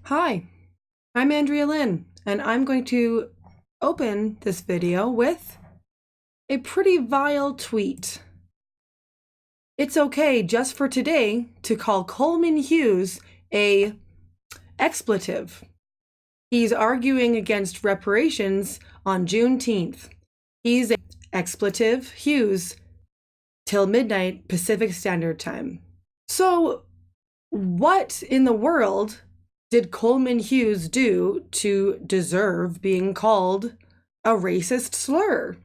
Hi, I'm Andrea Lynn, and I'm going to open this video with a pretty vile tweet. It's okay just for today to call Coleman Hughes a expletive. He's arguing against reparations on Juneteenth. He's a expletive Hughes till midnight Pacific Standard Time. So what in the world did Coleman Hughes do to deserve being called a racist slur?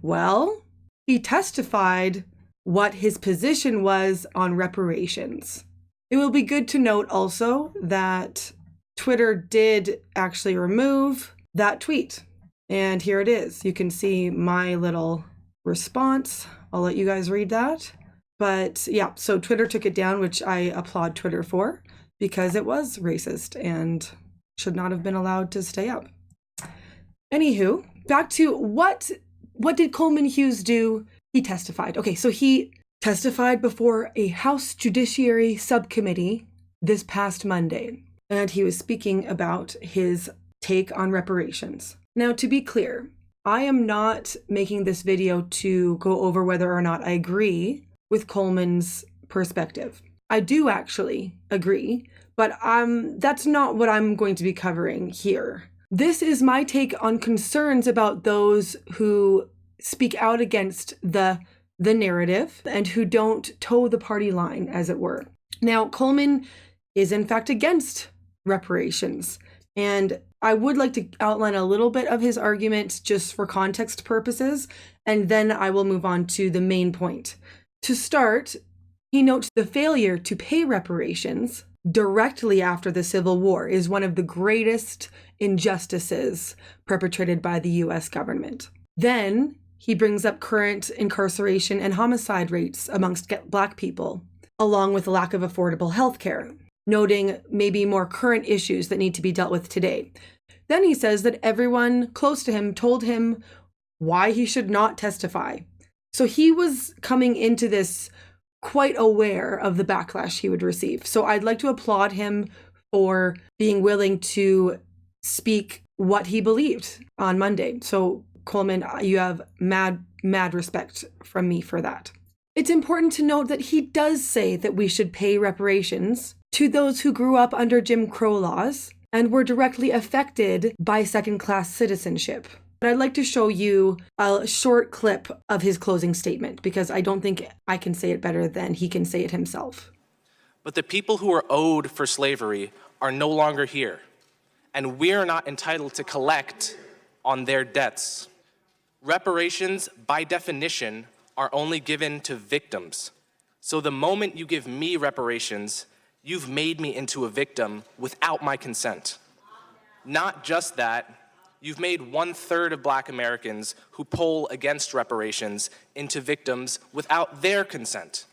Well, he testified what his position was on reparations. It will be good to note also that Twitter did actually remove that tweet. And here it is. You can see my little response. I'll let you guys read that. But yeah, so Twitter took it down, which I applaud Twitter for, because it was racist and should not have been allowed to stay up. Anywho, back to what did Coleman Hughes do? He testified. Okay, so he testified before a House Judiciary subcommittee this past Monday, and he was speaking about his take on reparations. Now, to be clear, I am not making this video to go over whether or not I agree with Coleman's perspective. I do actually agree, but that's not what I'm going to be covering here. This is my take on concerns about those who speak out against the narrative and who don't toe the party line, as it were. Now, Coleman is in fact against reparations, and I would like to outline a little bit of his argument just for context purposes, and then I will move on to the main point. To start, he notes the failure to pay reparations directly after the Civil War is one of the greatest injustices perpetrated by the US government. Then he brings up current incarceration and homicide rates amongst Black people, along with the lack of affordable health care, noting maybe more current issues that need to be dealt with today. Then he says that everyone close to him told him why he should not testify. So he was coming into this quite aware of the backlash he would receive. So I'd like to applaud him for being willing to speak what he believed on Monday. So Coleman, you have mad respect from me for that. It's important to note that he does say that we should pay reparations to those who grew up under Jim Crow laws and were directly affected by second-class citizenship. But I'd like to show you a short clip of his closing statement because I don't think I can say it better than he can say it himself. But the people who are owed for slavery are no longer here, and we're not entitled to collect on their debts. Reparations, by definition, are only given to victims. So the moment you give me reparations, you've made me into a victim without my consent. Not just that, you've made 1/3 of Black Americans who poll against reparations into victims without their consent.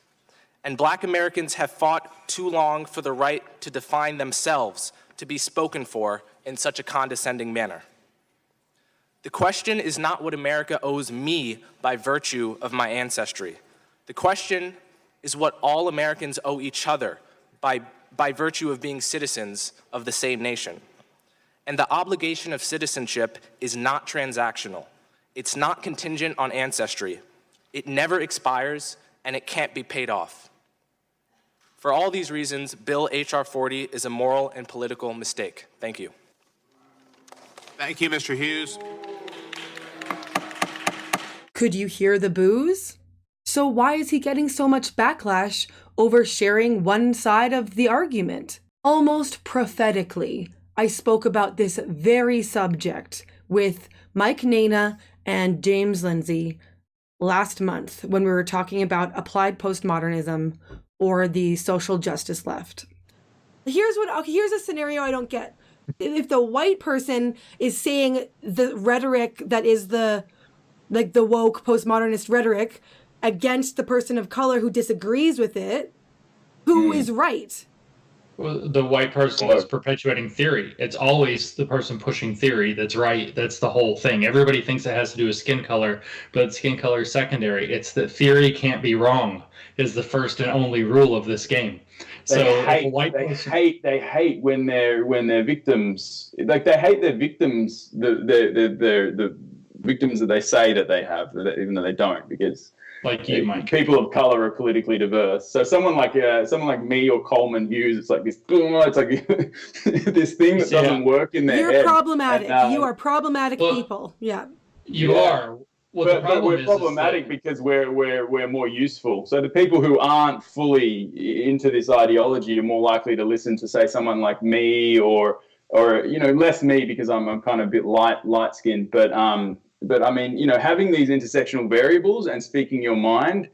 And Black Americans have fought too long for the right to define themselves to be spoken for in such a condescending manner. The question is not what America owes me by virtue of my ancestry. The question is what all Americans owe each other by virtue of being citizens of the same nation. And the obligation of citizenship is not transactional. It's not contingent on ancestry. It never expires, and it can't be paid off. For all these reasons, Bill H.R. 40 is a moral and political mistake. Thank you. Thank you, Mr. Hughes. Could you hear the boos? So why is he getting so much backlash over sharing one side of the argument? Almost prophetically, I spoke about this very subject with Mike Nana and James Lindsay last month when we were talking about applied postmodernism or the social justice left. Here's a scenario I don't get. If the white person is saying the rhetoric that is the woke postmodernist rhetoric against the person of color who disagrees with it, who is right? the white person is perpetuating theory. It's always the person pushing theory that's right. That's the whole thing. Everybody thinks it has to do with skin color, but skin color is secondary. It's that theory can't be wrong is the first and only rule of this game. They hate when they're victims. Like they hate their victims, the victims that they say that they have, even though they don't, because people of color are politically diverse. So someone like me or Coleman Hughes, it's like this. It's like this thing that doesn't work in their head. You're problematic. You are problematic people. Yeah. You are. Well, but we're problematic because we're more useful. So the people who aren't fully into this ideology are more likely to listen to, say, someone like me or less me because I'm kind of a bit light skinned. But I mean, having these intersectional variables and speaking your mind,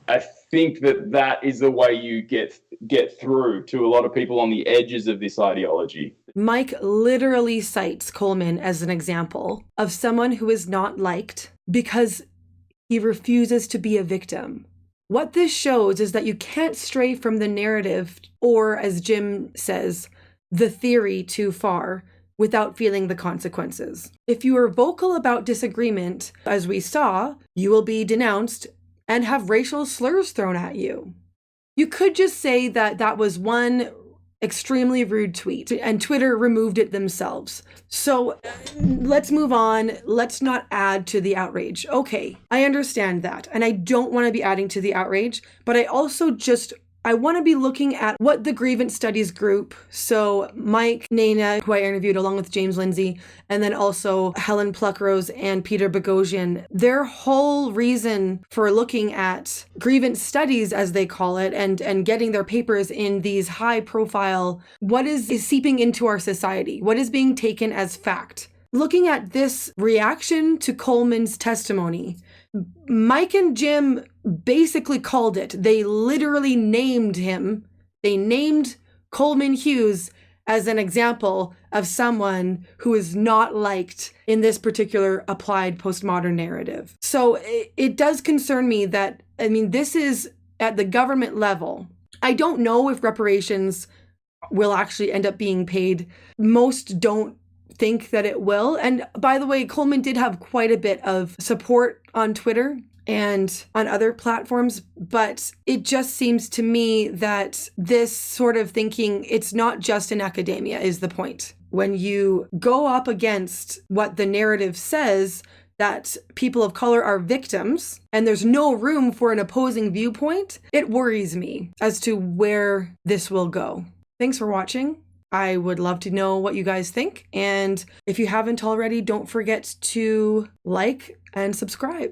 I think that is the way you get through to a lot of people on the edges of this ideology. Mike literally cites Coleman as an example of someone who is not liked because he refuses to be a victim. What this shows is that you can't stray from the narrative or, as Jim says, the theory too far without feeling the consequences. If you are vocal about disagreement, as we saw, you will be denounced and have racial slurs thrown at you. You could just say that that was one extremely rude tweet and Twitter removed it themselves. So let's move on. Let's not add to the outrage. Okay, I understand that. And I don't want to be adding to the outrage, but I also I want to be looking at what the grievance studies group, so Mike Nana, who I interviewed along with James Lindsay, and then also Helen Pluckrose and Peter Boghossian, their whole reason for looking at grievance studies, as they call it, and getting their papers in these high profile, what is seeping into our society, what is being taken as fact. Looking at this reaction to Coleman's testimony, Mike and Jim basically called it. They literally named him. They named Coleman Hughes as an example of someone who is not liked in this particular applied postmodern narrative. So it does concern me that, this is at the government level. I don't know if reparations will actually end up being paid. Most don't think that it will. And by the way, Coleman did have quite a bit of support on Twitter and on other platforms, but it just seems to me that this sort of thinking, it's not just in academia is the point. When you go up against what the narrative says, that people of color are victims and there's no room for an opposing viewpoint, it worries me as to where this will go. Thanks for watching. I would love to know what you guys think. And if you haven't already, don't forget to like and subscribe.